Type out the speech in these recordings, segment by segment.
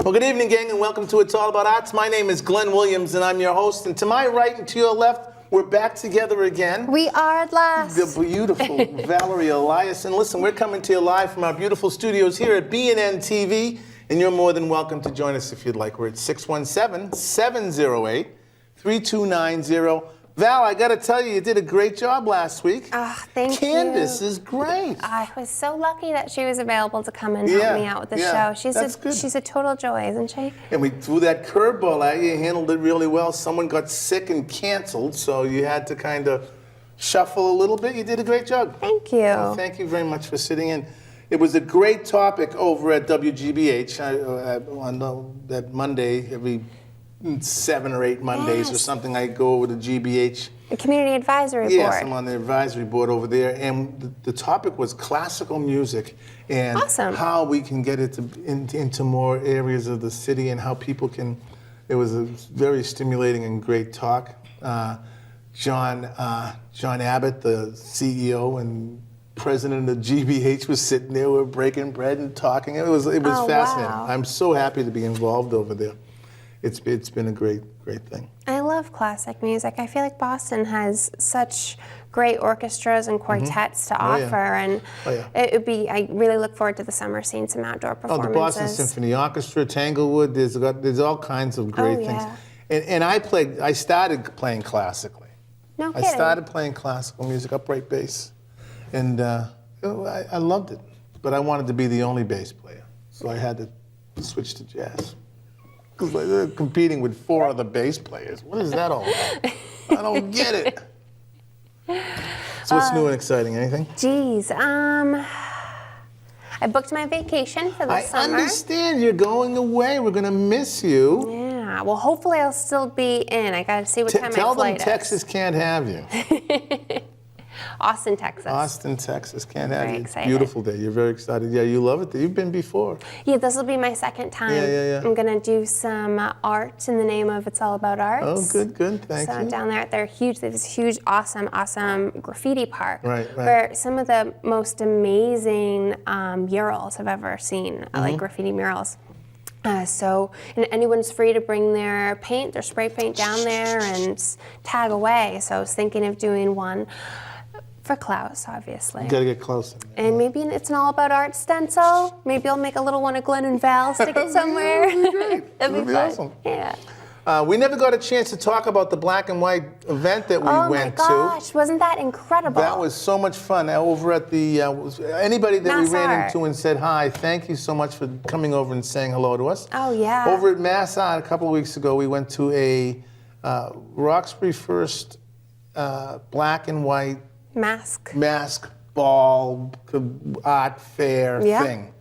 Well, good evening, gang, and welcome to It's All About Arts. My name is Glenn Williams, and I'm your host. And to my right and to your left, we're back together again. We are at last. The beautiful Valerie Eliason. Listen, we're coming to you live from our beautiful studios here at BNN TV, and you're more than welcome to join us if you'd like. We're at 617-708-3290. Val, I got to tell you, you did a great job last week. Thank you. Candace is great. I was so lucky that she was available to come and help me out with the show. She's a total joy, isn't she? And we threw that curveball at you. You handled it really well. Someone got sick and canceled, so you had to kind of shuffle a little bit. You did a great job. Thank you. Well, thank you very much for sitting in. It was a great topic over at WGBH on that Monday, every 7 or 8 Mondays or something. I go over to GBH. The Community Advisory Board. Yes, I'm on the advisory board over there. And the topic was classical music and how we can get it into more areas of the city and how people can. It was a very stimulating and great talk. John Abbott, the CEO and president of GBH, was sitting there. We were breaking bread and talking. It was fascinating. Wow. I'm so happy to be involved over there. It's been a great thing. I love classic music. I feel like Boston has such great orchestras and quartets to offer, and it would be. I really look forward to the summer seeing some outdoor performances. Oh, the Boston Symphony Orchestra, Tanglewood. There's all kinds of great things. And I started playing classically. No kidding. I started playing classical music, upright bass, and I loved it. But I wanted to be the only bass player, so I had to switch to jazz. Because they're competing with 4 other bass players. What is that all about? I don't get it. So what's new and exciting? Anything? Geez, I booked my vacation for the summer. I understand you're going away. We're going to miss you. Yeah, well, hopefully I'll still be in. I got to see what time my flight is. Tell them Texas can't have you. Austin, Texas. Austin, Texas. Can't have you. Excited. Beautiful day. You're very excited. Yeah, you love it. You've been before. Yeah, this will be my second time. Yeah. I'm going to do some art in the name of It's All About Arts. Oh, good. Thank you. So down there, they have this huge, awesome graffiti park. Right. Where some of the most amazing murals I've ever seen, like graffiti murals. So anyone's free to bring their paint, their spray paint down there and tag away. So I was thinking of doing one for Klaus, obviously. You gotta get closer. And maybe it's an All About Art stencil. Maybe I'll make a little one of Glenn and Val, stick it somewhere. That'd be great. That'd be fun. Awesome. Yeah. We never got a chance to talk about the black and white event that we went to. Oh my gosh, wasn't that incredible? That was so much fun. Over at the, anybody that we ran into and said hi, thank you so much for coming over and saying hello to us. Oh yeah. Over at Mass Art a couple of weeks ago, we went to a Roxbury first black and white mask ball art fair thing.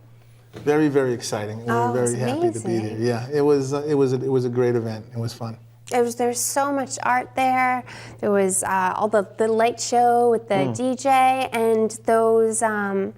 Very, very exciting. We were very happy to be there. Yeah, it was a great event. It was fun. There's so much art there. There was all the light show with the DJ and those live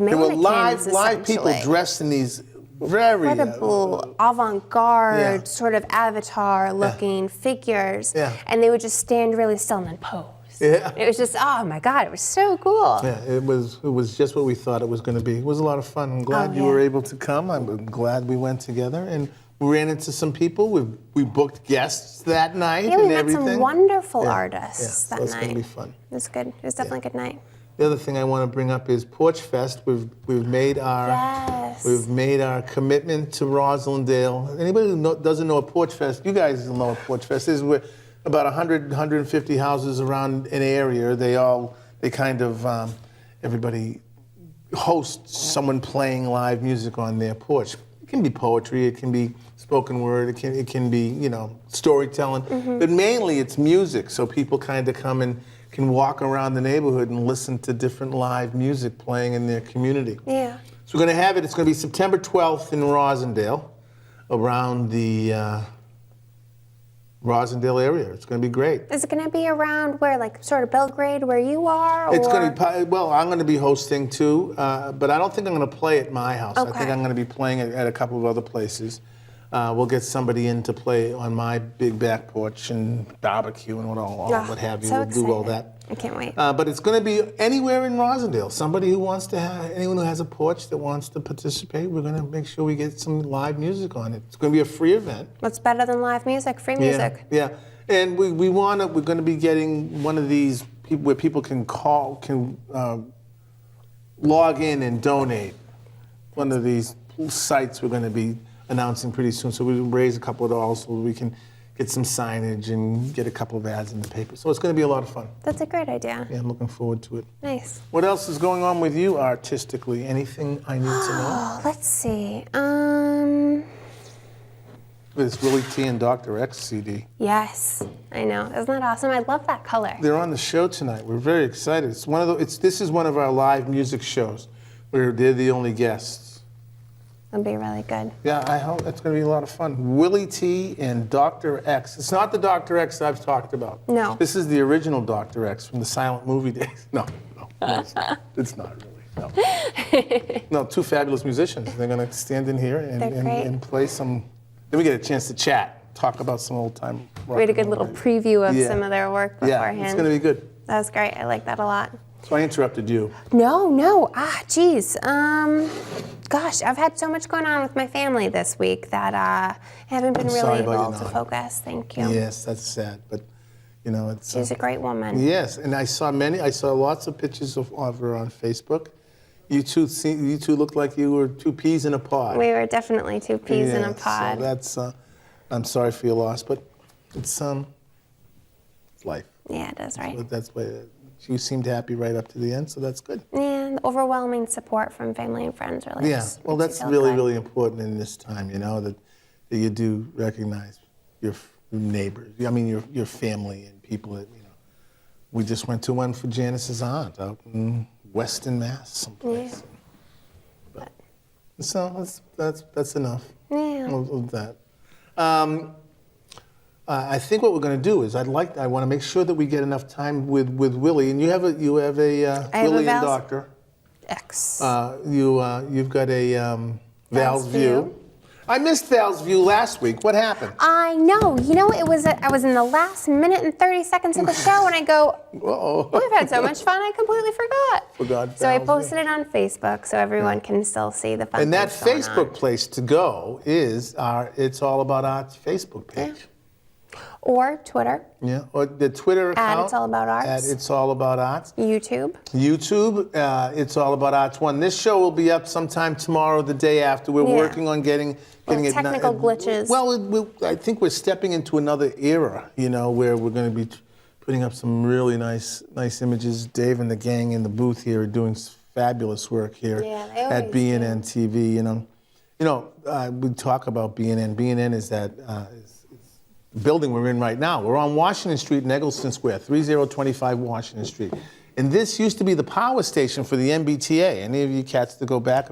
mannequins. There were live people dressed in these very incredible avant-garde sort of avatar-looking figures, and they would just stand really still and then pose. Yeah. It was just, oh my God, it was so cool. Yeah, it was just what we thought it was going to be. It was a lot of fun. I'm glad you were able to come. I'm glad we went together and we ran into some people. We booked guests that night and everything. We met some wonderful artists that night. It's going to be fun. It was good. It was definitely a good night. The other thing I want to bring up is Porch Fest. We've made our commitment to Roslindale. Anybody who doesn't know what Porch Fest, you guys know what Porch Fest is. We're about 100, 150 houses around an area. Everybody hosts someone playing live music on their porch. It can be poetry, it can be spoken word, it can be, storytelling. But mainly it's music, so people kind of come and can walk around the neighborhood and listen to different live music playing in their community. Yeah. So we're going to have it. It's going to be September 12th in Rosendale, around the Rosendale area. It's going to be great. Is it going to be around where, like, sort of Belgrade, where you are? It's going to be, well, I'm going to be hosting too, but I don't think I'm going to play at my house. Okay. I think I'm going to be playing at a couple of other places. we'll get somebody in to play on my big back porch and barbecue and what have you. So We'll do all excited. that. I can't wait. But it's going to be anywhere in Rosendale. Somebody who wants to anyone who has a porch that wants to participate, we're going to make sure we get some live music on it. It's going to be a free event. What's better than live music? Free music. Yeah. And we're going to be getting one of these people where people can log in and donate. One of these sites we're going to be announcing pretty soon. So we'll raise a couple of dollars so we can get some signage and get a couple of ads in the paper. So it's going to be a lot of fun. That's a great idea. Yeah, I'm looking forward to it. Nice. What else is going on with you artistically? Anything I need to know? Oh, let's see. This WILLIE T and Dr. X CD. Yes, I know. Isn't that awesome? I love that color. They're on the show tonight. We're very excited. This is one of our live music shows where they're the only guests. It'll be really good. Yeah, I hope it's going to be a lot of fun. WILLIE T and Dr. X. It's not the Dr. X I've talked about. No. This is the original Dr. X from the silent movie days. No, it's not. It's not really. No. No, two fabulous musicians. They're going to stand in here and play some. Then we get a chance to chat, talk about some old time rock. We had a good little preview of some of their work beforehand. Yeah, it's going to be good. That was great. I like that a lot. So I interrupted you. No. Geez. Gosh, I've had so much going on with my family this week that I haven't been really able to focus. Thank you. Yes, that's sad, but it's. She's a great woman. Yes, and I saw lots of pictures of her on Facebook. You two looked like you were two peas in a pod. We were definitely two peas in a pod. So that's. I'm sorry for your loss, but it's life. Yeah, it is, right? So that's why. You seemed happy right up to the end, so that's good. Yeah, the overwhelming support from family and friends really. Yeah, well, that's really, really important in this time, that you do recognize your neighbors. I mean, your family and people that, We just went to one for Janice's aunt out in Weston, Mass, someplace. Yeah. So that's enough. Yeah. Of that. I think what we're going to do is I want to make sure that we get enough time with Willie, and you have a WILLIE and Dr. X. You've got a Val's View. I missed Val's View last week. What happened? I know. I was in the last minute and 30 seconds of the show, and I go, we've had so much fun, I completely forgot. So I posted it on Facebook so everyone can still see the fun. And that Facebook place to go is our It's All About Arts Facebook page. Yeah. Or Twitter. Yeah, or the Twitter account. At It's All About Arts. At It's All About Arts. YouTube. It's All About Arts 1. This show will be up sometime tomorrow, the day after. We're working on getting it. Technical glitches. Well, I think we're stepping into another era, where we're going to be putting up some really nice images. Dave and the gang in the booth here are doing fabulous work here at BNN TV. We talk about BNN. BNN is that. Building we're in right now. We're on Washington Street in Eggleston Square, 3025 Washington Street. And this used to be the power station for the MBTA. Any of you cats that go back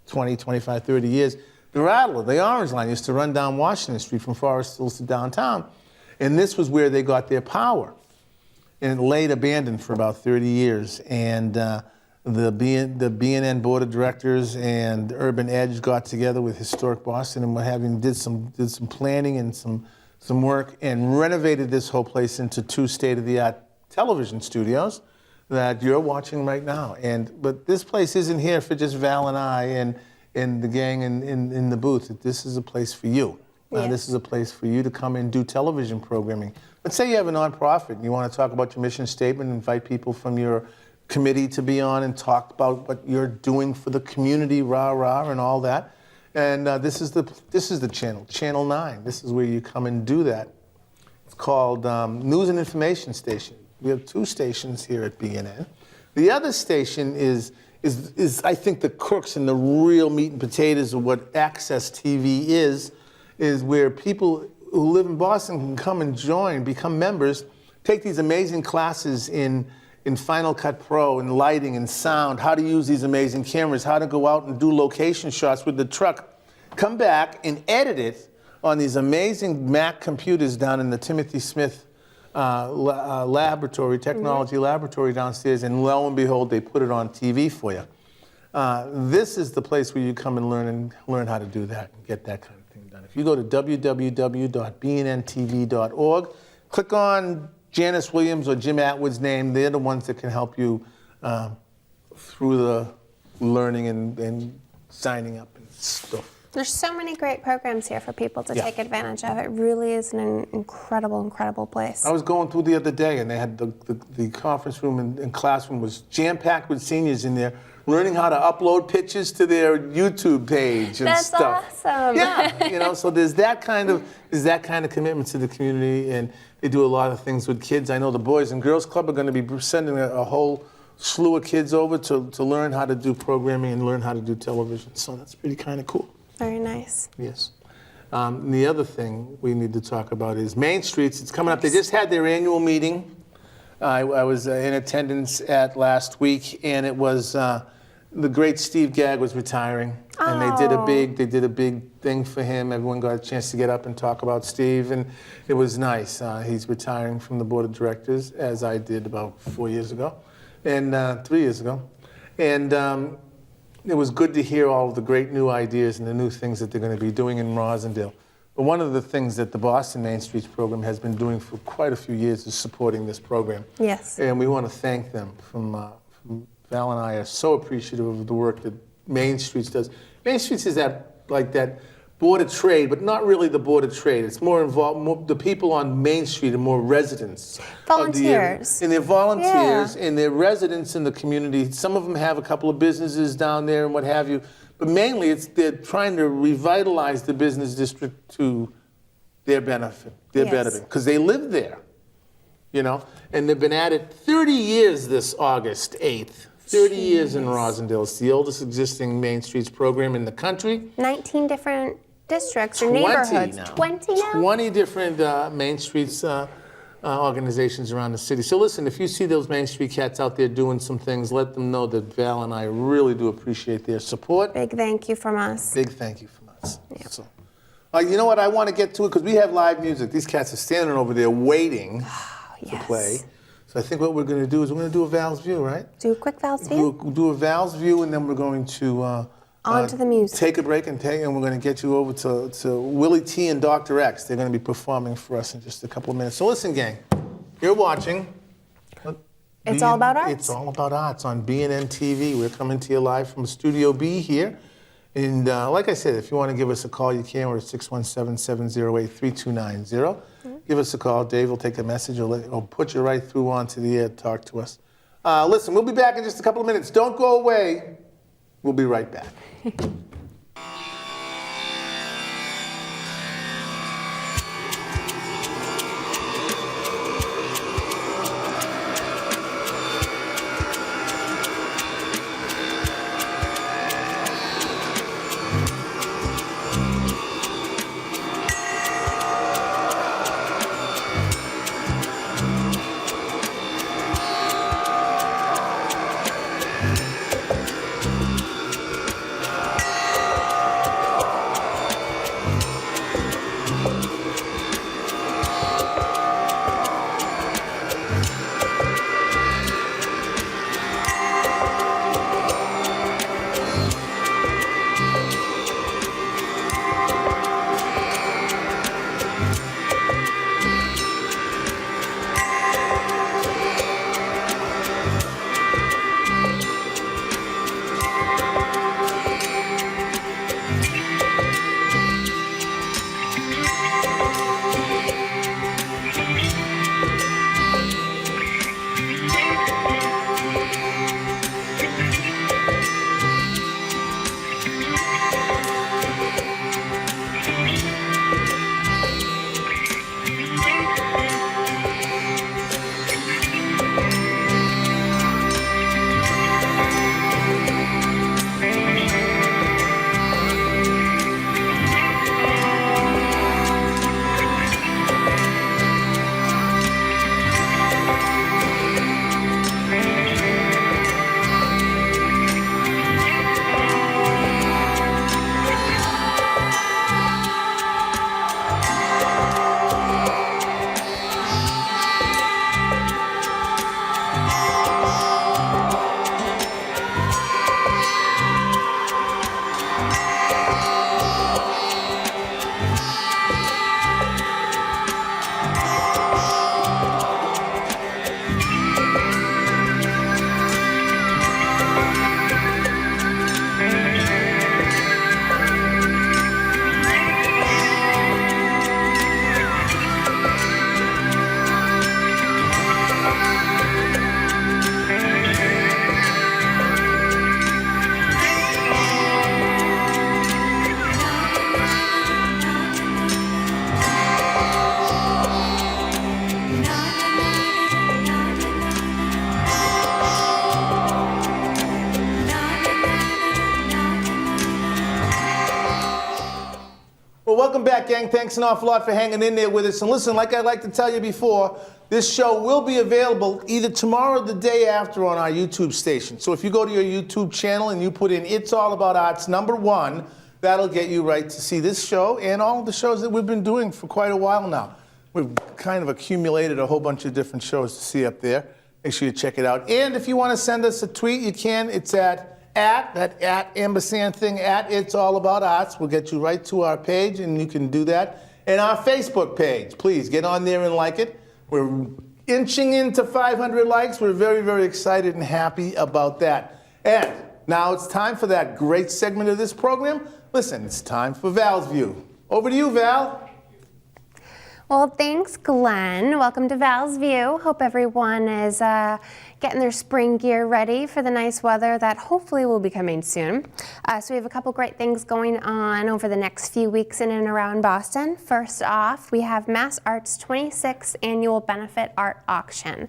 20, 25, 30 years, the Rattler, the Orange Line used to run down Washington Street from Forest Hills to downtown. And this was where they got their power. And it laid abandoned for about 30 years. And the BNN Board of Directors and Urban Edge got together with Historic Boston and what have you, and did some planning and some work and renovated this whole place into 2 state-of-the-art television studios that you're watching right now. But this place isn't here for just Val and I and the gang in the booth. This is a place for you. This is a place for you to come and do television programming. Let's say you have a nonprofit and you want to talk about your mission statement, invite people from your committee to be on and talk about what you're doing for the community, rah-rah, and all that. And this is the channel, Channel 9. This is where you come and do that. It's called News and Information Station. We have 2 stations here at BNN. The other station is I think the crux and the real meat and potatoes of what Access TV is where people who live in Boston can come and join, become members, take these amazing classes in Final Cut Pro and lighting and sound, how to use these amazing cameras, how to go out and do location shots with the truck, come back and edit it on these amazing Mac computers down in the Timothy Smith laboratory, technology laboratory downstairs, and lo and behold, they put it on TV for you. This is the place where you come and learn how to do that and get that kind of thing. everything done. If you go to www.bnntv.org, click on Janice Williams or Jim Atwood's name. They're the ones that can help you through the learning and signing up and stuff. There's so many great programs here for people to take advantage of. It really is an incredible, incredible place. I was going through the other day, and they had the conference room and classroom was jam-packed with seniors in there learning how to upload pictures to their YouTube page and That's stuff. Awesome. Yeah, so there's that kind of commitment to the community, and they do a lot of things with kids. I know the Boys and Girls Club are going to be sending a whole slew of kids over to learn how to do programming and learn how to do television. So that's pretty kind of cool. Very nice. Yes. And the other thing we need to talk about is Main Streets. It's coming up. They just had their annual meeting. I was in attendance at last week, and it was the great Steve Gagg was retiring, and they did a big thing for him. Everyone got a chance to get up and talk about Steve, and it was nice. He's retiring from the board of directors, as I did about 4 years ago, and 3 years ago, and. It was good to hear all of the great new ideas and the new things that they're going to be doing in Rosendale. But one of the things that the Boston Main Streets program has been doing for quite a few years is supporting this program. Yes. And we want to thank them. Val and I are so appreciative of the work that Main Streets does. Main Streets is that Board of Trade, but not really the Board of Trade. It's more involved, the people on Main Street are more residents. Volunteers. And they're volunteers, and they're residents in the community. Some of them have a couple of businesses down there and what have you. But mainly, they're trying to revitalize the business district to their benefit, because they live there, And they've been at it 30 years this August 8th. 30 years in Rosendale. It's the oldest existing Main Streets program in the country. 19 different districts or neighborhoods. 20 now? 20 different Main Streets organizations around the city. So listen, if you see those Main Street cats out there doing some things, let them know that Val and I really do appreciate their support. Big thank you from us. Big thank you from us. Yep. So, you know what? I want to get to it because we have live music. These cats are standing over there waiting to play. So I think what we're going to do is we're going to do a Val's View, right? Do a quick Val's View? We'll do a Val's View, and then we're going to on to the music. Take a break, and we're going to get you over to Willie T and Dr. X. They're going to be performing for us in just a couple of minutes. So listen, gang, you're watching. It's all about arts. It's all about arts on BNN TV. We're coming to you live from Studio B here. And like I said, if you want to give us a call, you can. We're at 617-708-3290. Give us a call. Dave will take a message or put you right through onto the air to talk to us. Listen, we'll be back in just a couple of minutes. Don't go away. We'll be right back. Welcome back, gang. Thanks an awful lot for hanging in there with us. And listen, like I like to tell you before, this show will be available either tomorrow or the day after on our YouTube station. So if you go to your YouTube channel and you put in It's All About Arts #1, that'll get you right to see this show and all of the shows that we've been doing for quite a while now. We've kind of accumulated a whole bunch of different shows to see up there. Make sure you check it out. And if you want to send us a tweet, you can. It's at ampersand thing, at It's All About Arts. We'll get you right to our page, and you can do that. And our Facebook page, please get on there and like it. We're inching into 500 likes. We're very, very excited and happy about that. And now it's time for that great segment of this program. Listen, it's time for Val's View. Over to you, Val. Well, thanks, Glenn. Welcome to Val's View. Hope everyone is getting their spring gear ready for the nice weather that hopefully will be coming soon. So we have a couple great things going on over the next few weeks in and around Boston. First off, we have Mass Art's 26th Annual Benefit Art Auction.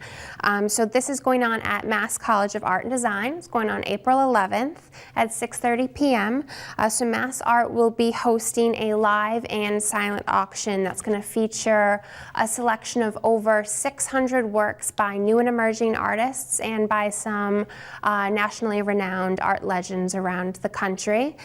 So this is going on at Mass College of Art and Design. It's going on April 11th at 6:30 p.m. So Mass Art will be hosting a live and silent auction that's going to feature a selection of over 600 works by new and emerging artists and by some nationally renowned art legends around the country.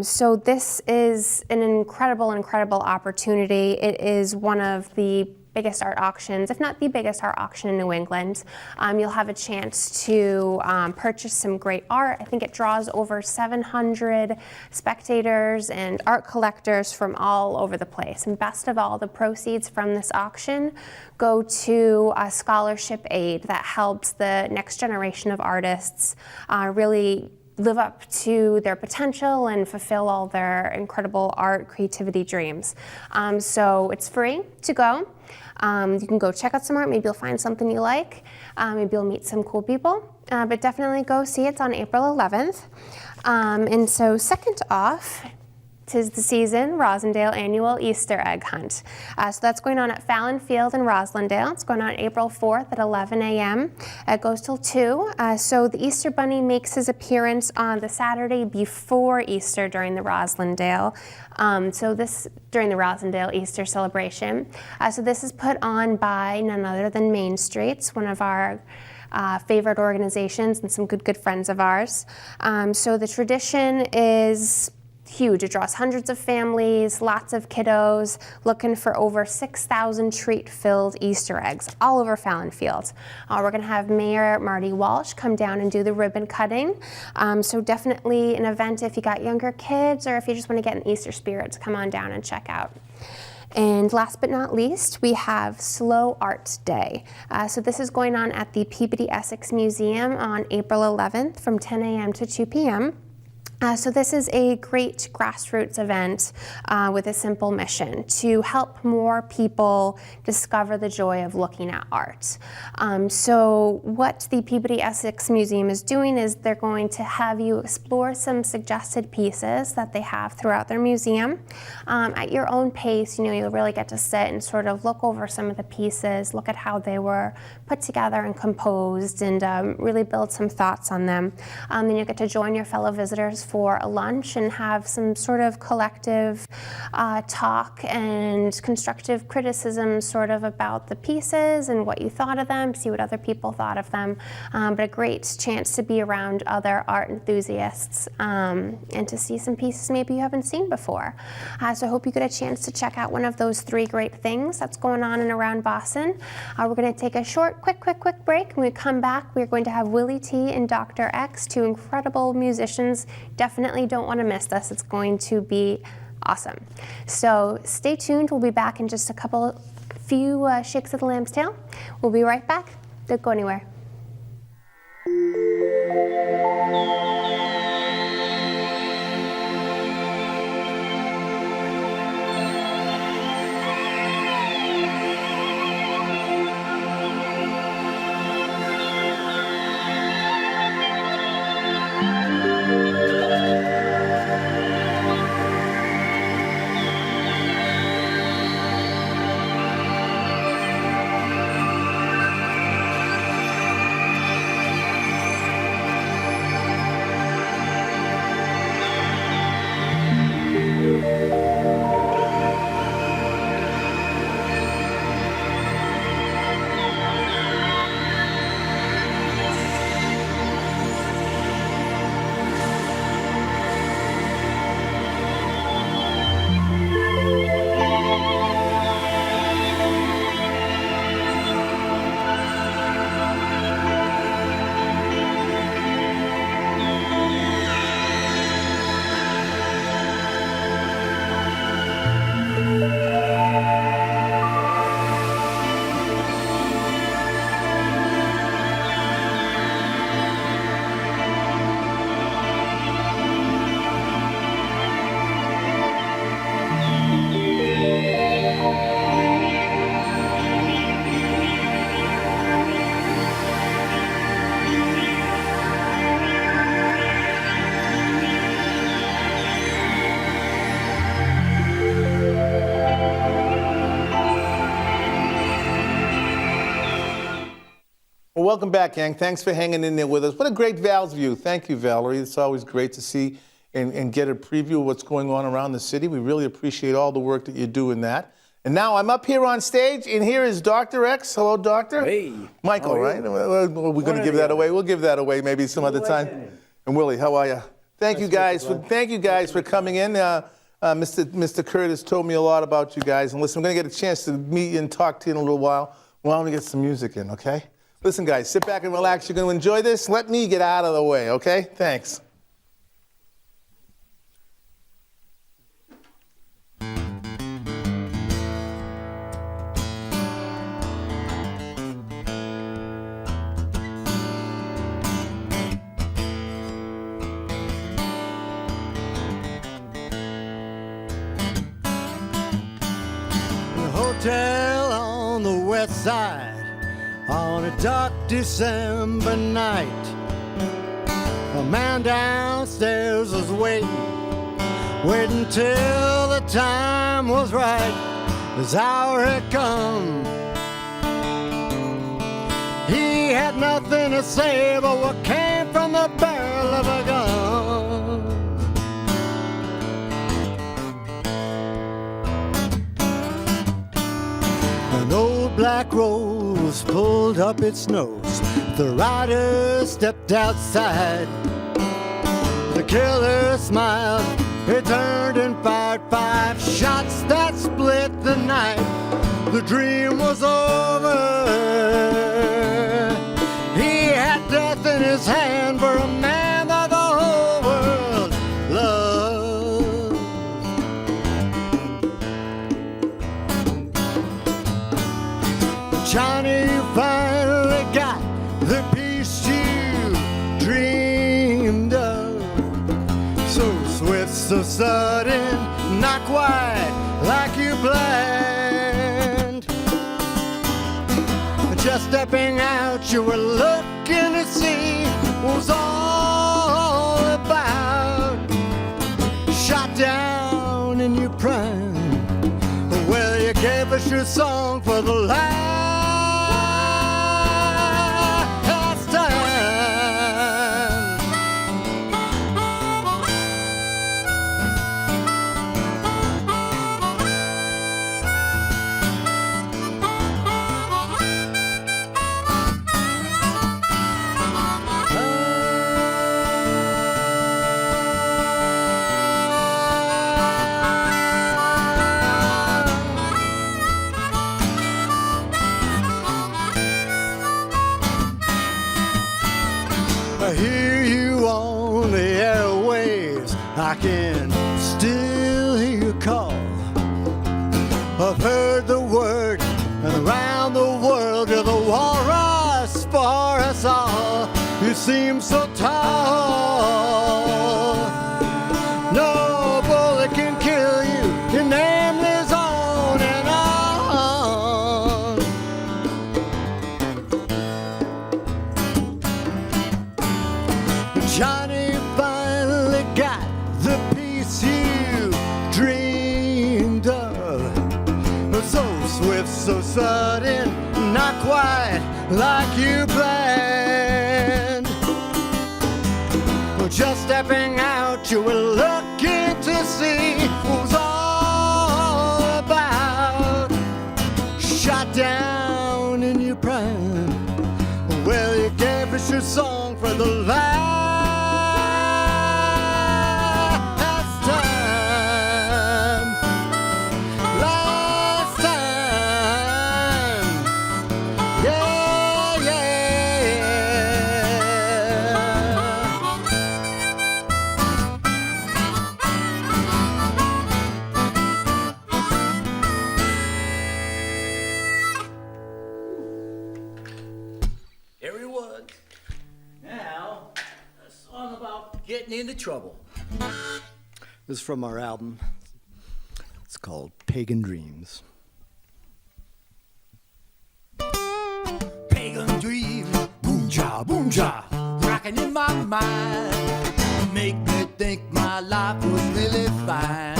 So this is an incredible, incredible opportunity. It is one of the biggest art auctions, if not the biggest art auction in New England. You'll have a chance to purchase some great art. I think it draws over 700 spectators and art collectors from all over the place. And best of all, the proceeds from this auction go to a scholarship aid that helps the next generation of artists really live up to their potential and fulfill all their incredible art creativity dreams. So it's free to go. You can go check out some art. Maybe you'll find something you like. Maybe you'll meet some cool people. But definitely go see it. It's on April 11th. And so second off, 'tis the season, Rosendale Annual Easter Egg Hunt. So that's going on at Fallon Field in Roslindale. It's going on April 4th at 11 a.m. It goes till 2. So the Easter Bunny makes his appearance on the Saturday before Easter during the Roslindale. During the Rosendale Easter celebration. So this is put on by none other than Main Streets, one of our favorite organizations and some good friends of ours. So the tradition is huge. It draws hundreds of families, lots of kiddos, looking for over 6,000 treat-filled Easter eggs all over Fallon Field. We're going to have Mayor Marty Walsh come down and do the ribbon cutting. So definitely an event if you got younger kids or if you just want to get in Easter spirits, come on down and check out. And last but not least, we have Slow Art Day. So this is going on at the Peabody Essex Museum on April 11th from 10 a.m. to 2 p.m. So this is a great grassroots event with a simple mission to help more people discover the joy of looking at art. So what the Peabody Essex Museum is doing is they're going to have you explore some suggested pieces that they have throughout their museum. At your own pace, you'll really get to sit and sort of look over some of the pieces, look at how they were put together and composed, and really build some thoughts on them. Then you'll get to join your fellow visitors for a lunch and have some sort of collective talk and constructive criticism sort of about the pieces and what you thought of them, see what other people thought of them. But a great chance to be around other art enthusiasts and to see some pieces maybe you haven't seen before. So I hope you get a chance to check out one of those 3 great things that's going on and around Boston. We're going to take a short, quick break. When we come back, we're going to have Willie T and Dr. X, 2 incredible musicians. Definitely don't want to miss this. It's going to be awesome. So stay tuned. We'll be back in just a few shakes of the lamb's tail. We'll be right back. Don't go anywhere. welcome back, gang. Thanks for hanging in there with us. What a great Val's view. Thank you, Valerie. It's always great to see and get a preview of what's going on around the city. We really appreciate all the work that you do in that. And now I'm up here on stage, and here is Dr. X. Hello, Doctor. Hey. Michael, right? We're going to give that away. We'll give that away maybe some other time. And Willie, how are you? Thank you guys for coming in. Mr. Curtis told me a lot about you guys. And listen, we're going to get a chance to meet you and talk to you in a little while. Why don't we get some music in, okay? Listen, guys, sit back and relax. You're going to enjoy this. Let me get out of the way, okay? Thanks. Hotel on the west side on a dark December night. A man downstairs was waiting till the time was right. His hour had come. He had nothing to say but what came from the barrel of a gun. An old black rose pulled up its nose. The rider stepped outside. The killer smiled. He turned and fired 5 shots that split the night. The dream was over. He had death in his hand for a man that the whole world loved. Johnny finally got the peace you dreamed of. So swift, so sudden, not quite like you planned. Just stepping out, you were looking to see what was all about. Shot down in your prime. Well, you gave us your song for the last time. I hear you on the airwaves. I can still hear you call. I've heard the word, and around the world you're the walrus for us all. You seem so tall. No bullet can kill you. Your name lives on and on. Johnny finally got the peace you dreamed of. So swift, so sudden, not quite like you planned. Just stepping out, you were looking to see what was all about. Shot down in your prime. Well, you gave us your song for the last time. Last time. Yeah, yeah, There he was. Now, a song about getting into trouble. This is from our album. It's called Pagan Dreams. Pagan dream, boom ja, rocking in my mind. Make me think my life was really fine.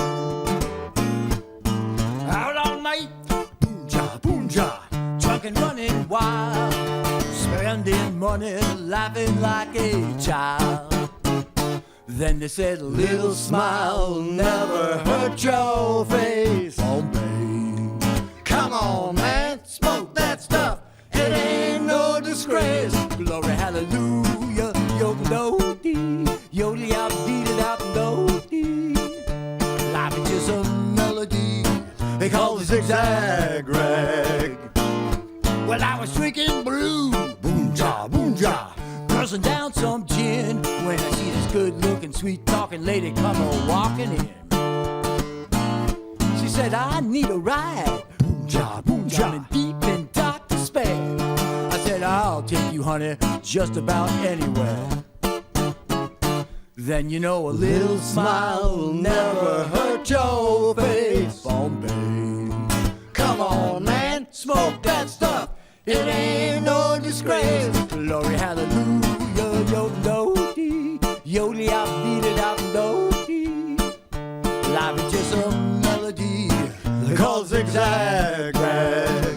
Out all night, boom ja, trucking running wild, spending money, laughing like a child. Then they said, little smile will never hurt your face. Bombay, come on, man, smoke that stuff. It ain't no disgrace. Glory, hallelujah, yo-do-dee, yo-dee-up-dee-dee-up-do-dee. Life is just a melody they call the zigzag rag. Well, I was drinking brew, boom-ja, boom-ja, cursing down some gin when I see this good-looking, sweet-talking lady come a-walking in. She said, I need a ride, boom-ja, boom-ja, I'm in deep in dark despair. I said, I'll take you, honey, just about anywhere. Then you know a little smile will never hurt your face. Bombay, come on, man, smoke that stuff. It ain't no disgrace. Glory, hallelujah, yo-do-dee, yo-dee-up-dee-dee-up-do-dee. Life is just a melody they call zigzag rag.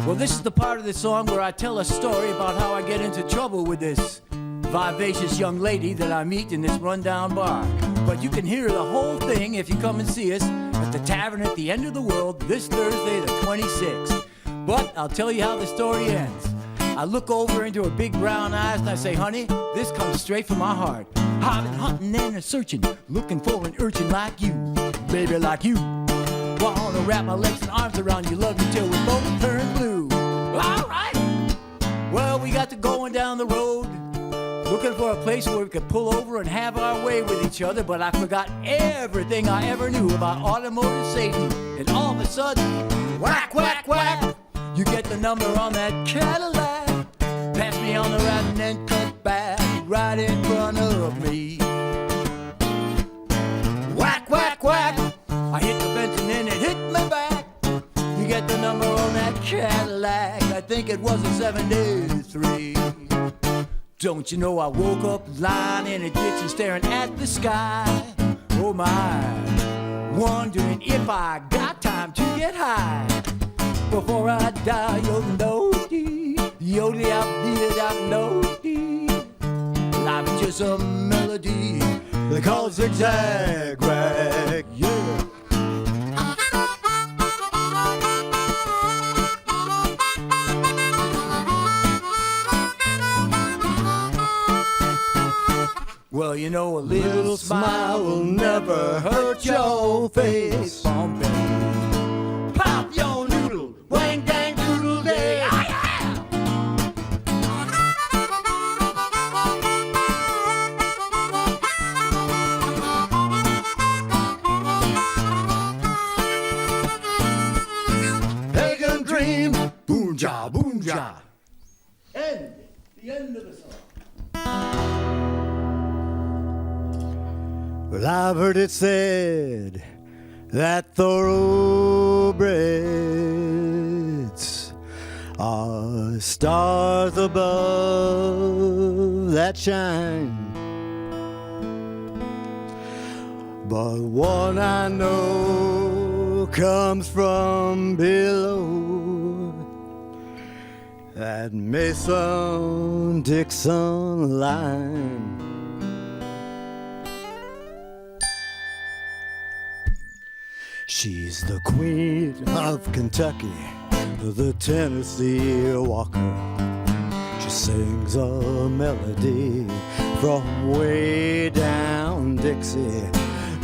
Well, this is the part of the song where I tell a story about how I get into trouble with this vivacious young lady that I meet in this rundown bar. But you can hear the whole thing if you come and see us at the Tavern at the End of the World this Thursday, the 26th. But I'll tell you how the story ends. I look over into her big brown eyes and I say, honey, this comes straight from my heart. I've been hunting and searching, looking for an urchin like you, baby like you. Wanna wrap my legs and arms around you, love you till we both turn blue. All right. Well, we got to going down the road, looking for a place where we could pull over and have our way with each other, but I forgot everything I ever knew about automotive safety. And all of a sudden, whack, whack, whack, you get the number on that Cadillac. Pass me on the right and then cut back right in front of me. Whack, whack, whack, I hit the fence and then it hit me back. You get the number on that Cadillac. I think it was a 73. Don't you know I woke up lying in a ditch and staring at the sky. Oh my, wondering if I got time to get high before I die. Yo-do-dee, yo-dee-up-dee-dee-up-do-dee. Life is just a melody they call it zigzag rag. Yeah. Well, you know a little smile will never hurt your face. Bombay, pop your noodle, wang dang doodle day. Ah, yeah. Pagan dream, boom ja, boom ja. End. The end of the song. Well, I've heard it said that thoroughbreds are stars above that shine. But one I know comes from below that Mason-Dixon line. She's the queen of Kentucky, the Tennessee Walker. She sings a melody from way down Dixie,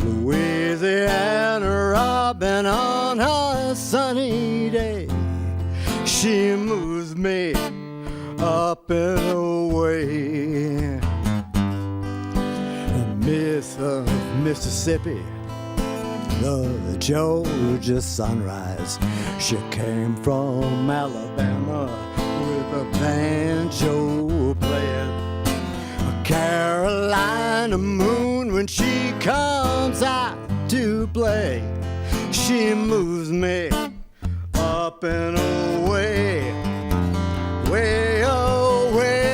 Louisiana robin on a sunny day. She moves me up and away. The Miss of Mississippi, the Georgia sunrise. She came from Alabama with a banjo playing. A Carolina moon when she comes out to play. She moves me up and away, way away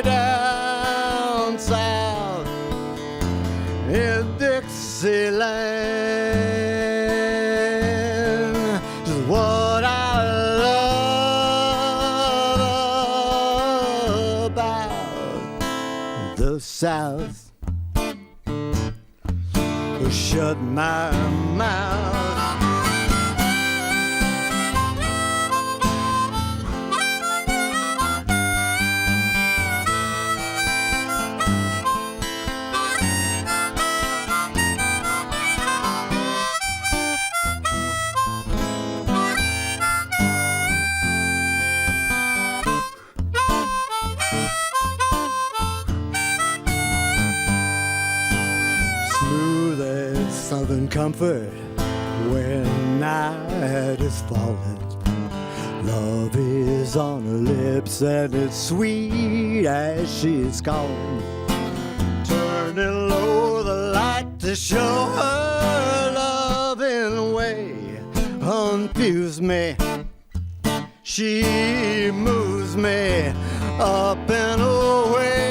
down south in Dixieland. Just what I love South. Shut my mouth. Smooth as southern comfort when night is falling. Love is on her lips and it's sweet as she's calling. Turning low the light to show her love in a way confuse me. She moves me up and away.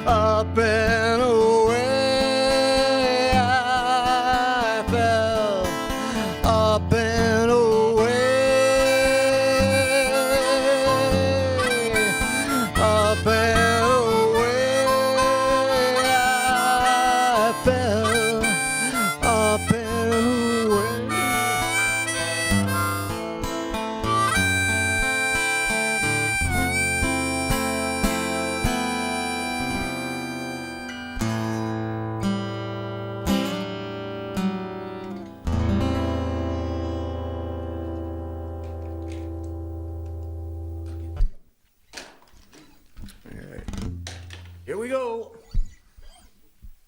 Up and away, I fell. Up and away, up and away, I fell. Up and away. Here we go.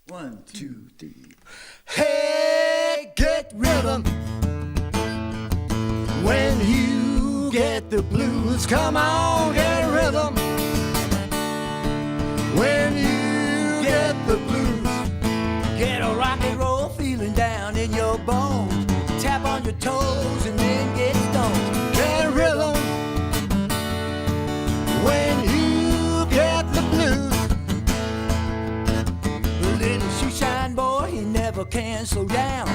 1, 2, 3. Hey, get rhythm. When you get the blues, come on, get rhythm. When you get the blues, Get a rock and roll feeling down in your bones. Tap on your toes and then get stoned. get rhythm. When you get the blues, The little shoeshine boy, he never can slow down.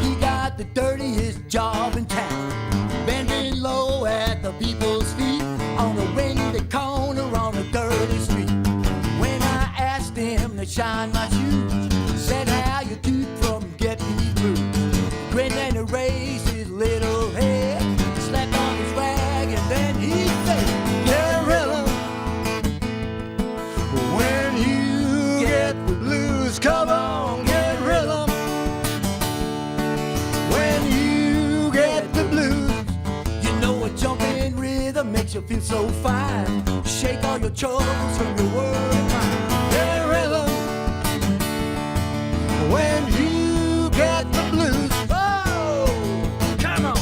He got the dirtiest job in town. Bending low at the people's feet on a windy corner on a dirty street. When I asked him to shine my shoes, said how you keep from getting me through. Grinned and erased his little head, slapped on his rag and then he said, get rhythm. When you get the blues, come on, get rhythm. When you get the blues, you know a jumping rhythm makes you feel so fine. Shake all your troubles from your worried mind. get rhythm. When you get the blues, Oh, come on.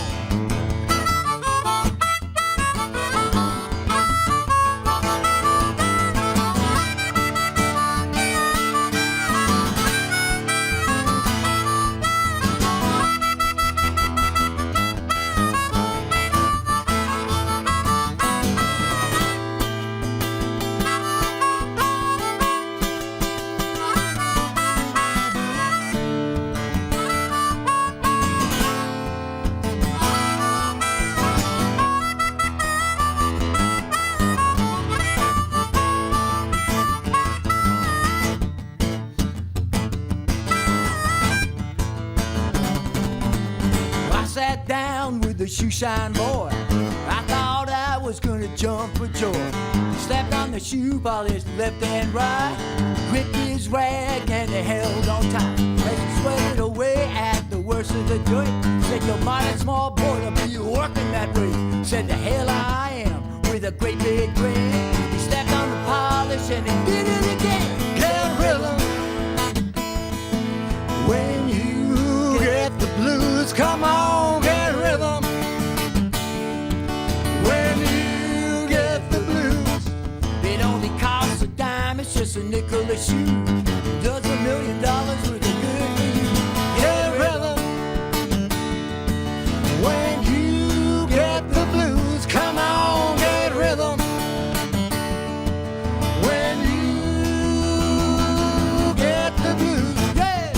I sat down with the shoeshine boy. I thought I was gonna jump for joy. Slapped on the shoe polish left and right. Gripped his rag and he held on tight. As he sweated away at the worst of the joint. Said, you're mighty small boy to be working that way. Said, the hell I am, with a great big grin. He slapped on the polish and he did it again. get rhythm. When you get the blues, come on, get rhythm. When you get the blues, It only costs a dime, it's just a nickel a shoe. Does $1 million worth of good for you. get rhythm. When you get the blues, come on, get rhythm. When you get the blues, Yeah!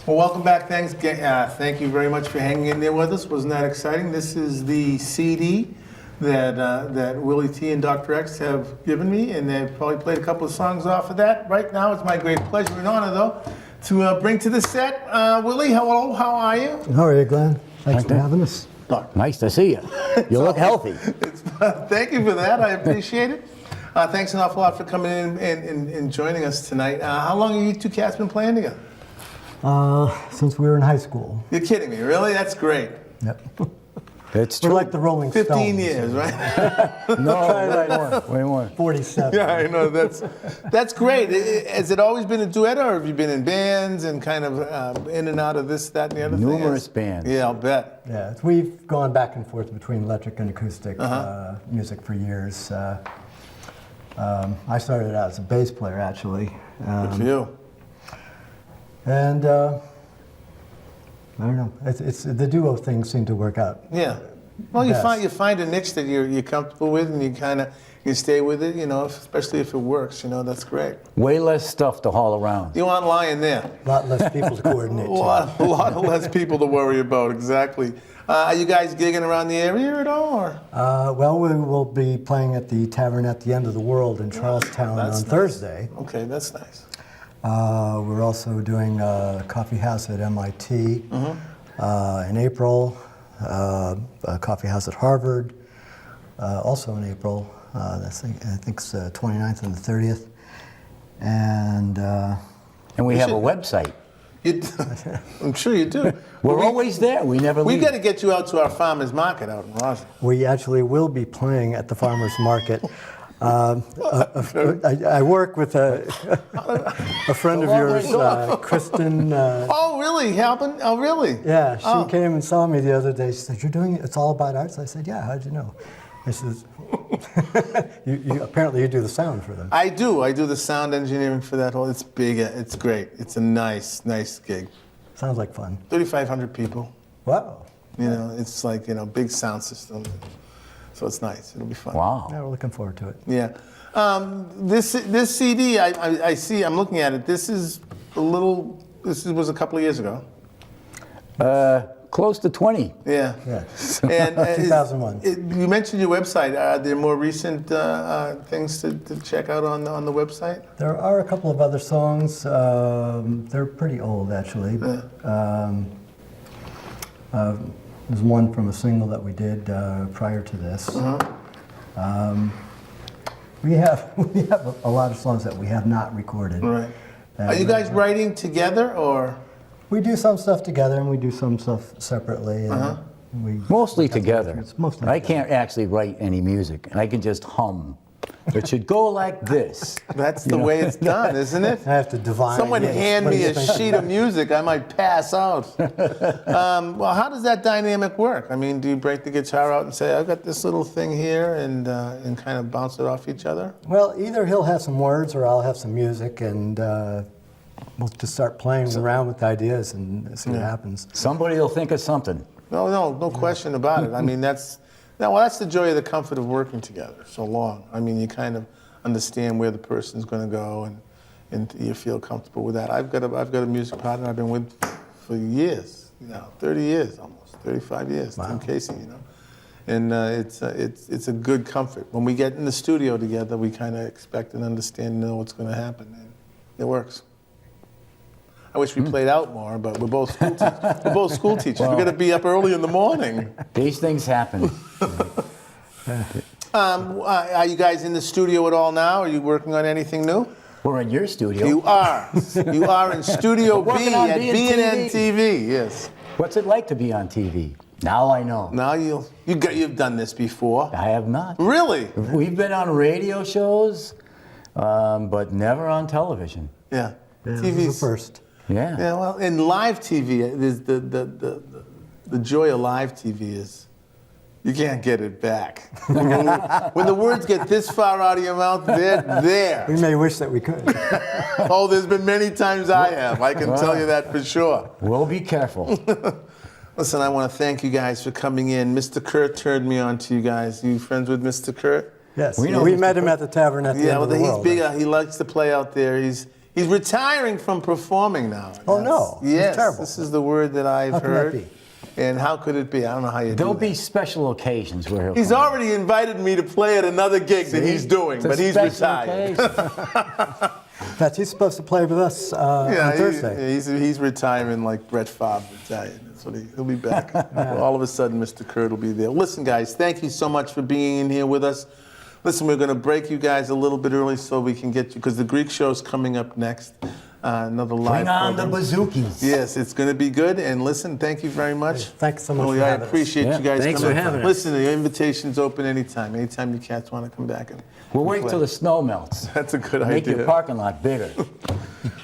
Well, welcome back. Thanks. Thank you very much for hanging in there with us. Wasn't that exciting? This is the CD that Willie T and Dr. X have given me, and they've probably played a couple of songs off of that. Right now, it's my great pleasure and honor, though, to bring to the set Willie. Hello, how are you? How are you, Glenn? Thanks for having us. Nice to see you. You look healthy. Thank you for that. I appreciate it. Thanks an awful lot for coming in and joining us tonight. How long have you two cats been playing together? Since we were in high school. You're kidding me, really? That's great. Yep. It's We're true. like the Rolling Stones. 15 years, right? No, way more. 47. Yeah, I know. That's great. Has it always been a duet, or have you been in bands and kind of in and out of this, that, and the other thing? Numerous bands. Yeah, I'll bet. Yeah, we've gone back and forth between electric and acoustic music for years. I started out as a bass player, actually. Good for you. And I don't know. It's the duo thing seemed to work out. Yeah. Well, you Best. find a niche that you're comfortable with, and you stay with it. You know, especially if it works. You know, that's great. Way less stuff to haul around. You aren't lying there. A lot less people to coordinate. A lot less people to worry about. Exactly. Are you guys gigging around the area at all? Or? Well, we will be playing at the Tavern at the End of the World in Charlestown on That's nice. Thursday. Okay, that's nice. We're also doing a coffee house at MIT in April, a coffee house at Harvard, also in April. I think it's 29th and the 30th. And we have a website. I'm sure you do. We're always there. We never leave. We've got to get you out to our farmers market out in Roslyn. We actually will be playing at the farmers market. I work with a friend of yours, Kristen. Oh, really? Helping? Oh, really? Yeah, she came and saw me the other day. She said, "You're doing It's All About Arts?" I said, "Yeah, how'd you know?" I says, you apparently you do the sound for them. I do. I do the sound engineering for that whole. It's big. It's great. It's a nice gig. Sounds like fun. 3,500 people. Wow. You know, it's like, big sound system. So it's nice. It'll be fun. Wow. Yeah, we're looking forward to it. Yeah. This CD, I see. I'm looking at it. This was a couple of years ago. Close to 20. Yeah. Yeah. And 2001. You mentioned your website. Are there more recent things to check out on the website? There are a couple of other songs. They're pretty old, actually. There's one from a single that we did prior to this. We have a lot of songs that we have not recorded. Right. Are you guys writing together, or? We do some stuff together and we do some stuff separately. And Mostly together. It's mostly I together. can't actually write any music, and I can just hum. It should go like this. That's the way it's done, isn't it? I have to divine. Someone what hand me a he's thinking. sheet of music, I might pass out. Well, how does that dynamic work? I mean, do you break the guitar out and say, I've got this little thing here, and kind of bounce it off each other? Well, either he'll have some words or I'll have some music, and we'll just start playing around with ideas and see what happens. Somebody will think of something. No question about it. I mean, that's the joy of the comfort of working together so long. I mean, you kind of understand where the person's going to go, and you feel comfortable with that. I've got a music partner I've been with for years, 30 years almost, 35 years. Wow. Tim Casey, and it's a good comfort. When we get in the studio together, we kind of expect and understand and know what's going to happen, and it works. I wish we played out more, but we're both school teachers. We've got to be up early in the morning. These things happen. Are you guys in the studio at all now? Are you working on anything new? We're in your studio. You are. You are in Studio B Working on at B&N B&N TV. Yes. What's it like to be on TV? Now I know. Now you've done this before. I have not. Really? We've been on radio shows, but never on television. Yeah. Yeah, this TV's is the first. Yeah. Yeah. Well, in live TV, there's the joy of live TV is you can't get it back. When the words get this far out of your mouth, they're there. We may wish that we could. Oh, there's been many times I have. I can tell you that for sure. We'll be careful. Listen, I want to thank you guys for coming in. Mr. Kurt turned me on to you guys. You friends with Mr. Kurt? Yes, We know we Mr. met him at the Tavern at the End of the he's World. big. He likes to play out there. He's He's retiring from performing now. Oh, no. It's Yes, terrible. this is the word that I've How can that heard. be? And how could it be? I don't know how you There'll do be that. special occasions where he'll He's come. already invited me to play at another gig that he's doing, It's a but he's special retired. occasion. In fact, he's supposed to play with us on Thursday. He's retiring like Brett Favre retired. That's what he'll be back. All of a sudden, Mr. Kurt will be there. Listen, guys, thank you so much for being in here with us. Listen, we're going to break you guys a little bit early so we can get you, because the Greek show's coming up next. Another live Bring on the program. bazookies. Yes, it's going to be good. And listen, thank you very much. Thanks so much Really, for I having us. appreciate Yeah, you guys thanks coming. for having us. Listen, the invitation's open anytime. Anytime you cats want to come back. We'll wait till the snow melts. That's a good Make idea. your parking lot bigger.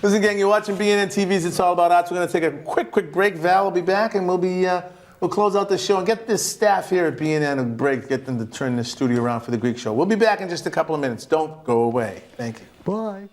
Listen, gang, you're watching BNN TV's It's All About Arts. We're going to take a quick break. Val will be back, and we'll close out the show and get this staff here at BNN a break, get them to turn the studio around for the Greek show. We'll be back in just a couple of minutes. Don't go away. Thank you. Bye.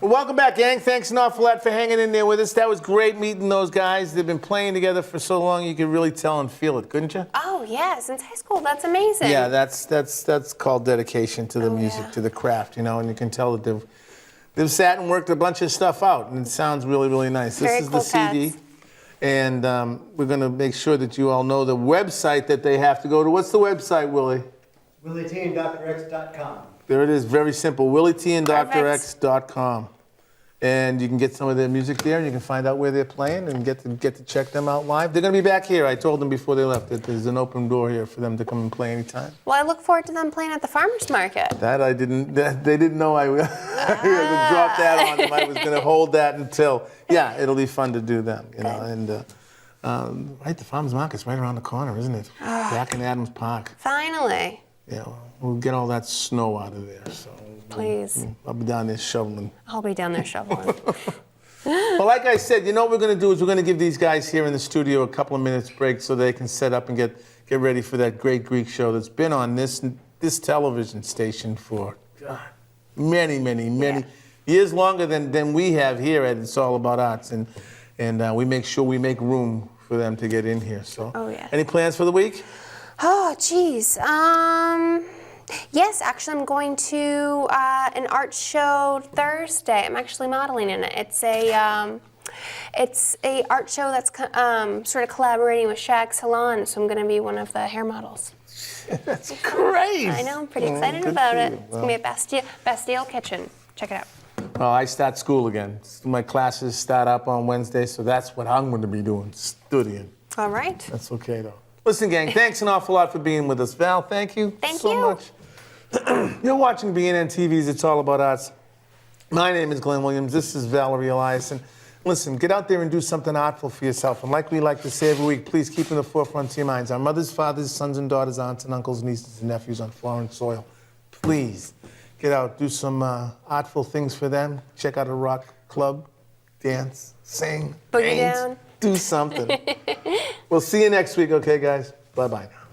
Welcome back, gang. Thanks an awful lot for hanging in there with us. That was great meeting those guys. They've been playing together for so long, you could really tell and feel it, couldn't you? Oh, yeah, since high school. That's amazing. Yeah, that's called dedication to the music, yeah. to the craft, you know, and you can tell that they've sat and worked a bunch of stuff out, and it sounds really, really nice. Very This is cool the CD, cats. and we're going to make sure that you all know the website that they have to go to. What's the website, Willie? WillieTandDrX.com. There it is, very simple, WillieTandDrX.com. And you can get some of their music there, and you can find out where they're playing and get to check them out live. They're going to be back here. I told them before they left that there's an open door here for them to come and play anytime. Well, I look forward to them playing at the farmer's market. That I didn't, they didn't know I was going to drop that on them. I was going to hold that until, yeah, it'll be fun to do them, you know. And right, the farmer's market's right around the corner, isn't it? Back in Adams Park. Finally. Yeah, we'll get all that snow out of there, so. Please. I'll be down there shoveling. I'll be down there shoveling. Well, like I said, you know what we're going to do is we're going to give these guys here in the studio a couple of minutes break so they can set up and get ready for that great Greek show that's been on this television station for many years, longer than we have here at It's All About Arts, and we make sure we make room for them to get in here. So, Oh, yeah. Any plans for the week? Oh, geez. Yes, actually, I'm going to an art show Thursday. I'm actually modeling in it. It's a art show that's sort of collaborating with Shag Salon, so I'm going to be one of the hair models. That's great. I know, I'm pretty excited good about for it. you. It's going to be at Bastille Kitchen. Check it out. Well, I start school again. My classes start up on Wednesday, so that's what I'm going to be doing, studying. All right. That's okay, though. Listen, gang, thanks an awful lot for being with us. Val, thank you Thank so you. much. You're watching BNN TV's It's All About Arts. My name is Glenn Williams. This is Valerie Eliason. Listen, get out there and do something artful for yourself. And like we like to say every week, please keep in the forefront of your minds our mothers, fathers, sons and daughters, aunts and uncles, nieces and nephews on foreign soil. Please get out, do some artful things for them. Check out a rock club, dance, sing, Boogie paint, down. do something. We'll see you next week, okay, guys? Bye-bye now.